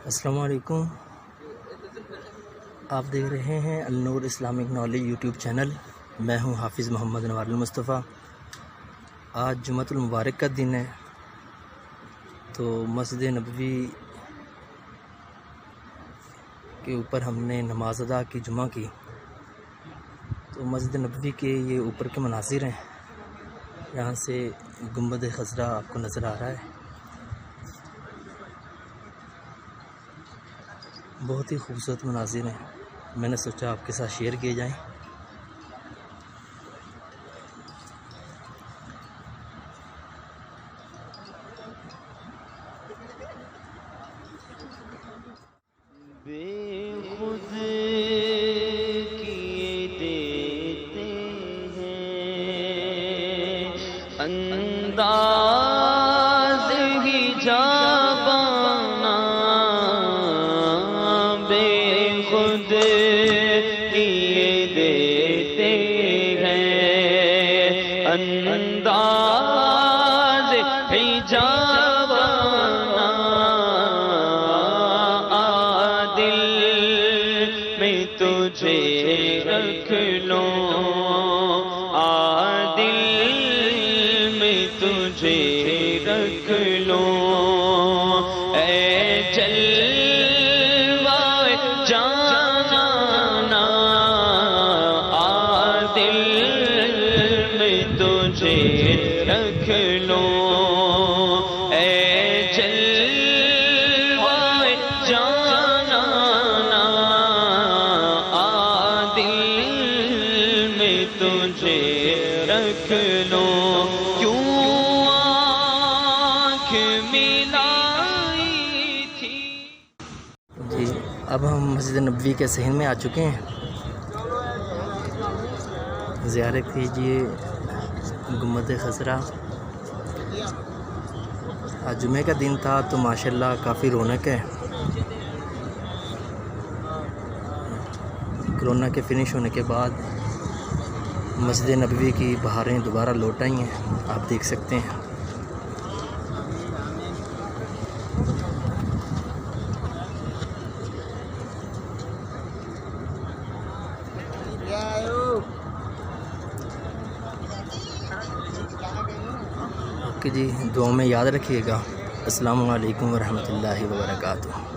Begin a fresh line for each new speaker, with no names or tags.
السلام علیکم، آپ دیکھ رہے ہیں النور اسلامک نالج یوٹیوب چینل۔ میں ہوں حافظ محمد نوار المصطفیٰ۔ آج جمعۃ المبارک کا دن ہے، تو مسجد نبوی کے اوپر ہم نے نماز ادا کی، جمعہ کی۔ تو مسجد نبوی کے یہ اوپر کے مناظر ہیں، یہاں سے گنبد خضرا آپ کو نظر آ رہا ہے۔ بہت ہی خوبصورت مناظر ہیں، میں نے سوچا آپ کے ساتھ شیئر کیے جائیں۔
بے خود کیے دیتے ہیں انداز ہی جابانا، بے خود کیے دیتے ہیں انداز ہی جابانا، تجھے رکھ لوں دل میں، تجھے رکھ لوں اے جلوہ جانانا، دل میں تجھے رکھ لوں اے جلوہ جانانا، تجھے رکھ لوں کیوں آنکھ ملائی تھی۔
جی، اب ہم مسجد نبوی کے صحن میں آ چکے ہیں، زیارت کیجیے گنبد خضرا۔ آج جمعے کا دن تھا تو ماشاءاللہ کافی رونق ہے۔ کرونا کے فنش ہونے کے بعد مسجد نبوی کی بہاریں دوبارہ لوٹ آئی ہیں، آپ دیکھ سکتے ہیں۔ اوکے جی، دعاؤں میں یاد رکھیے گا۔ السلام علیکم ورحمۃ اللہ وبرکاتہ۔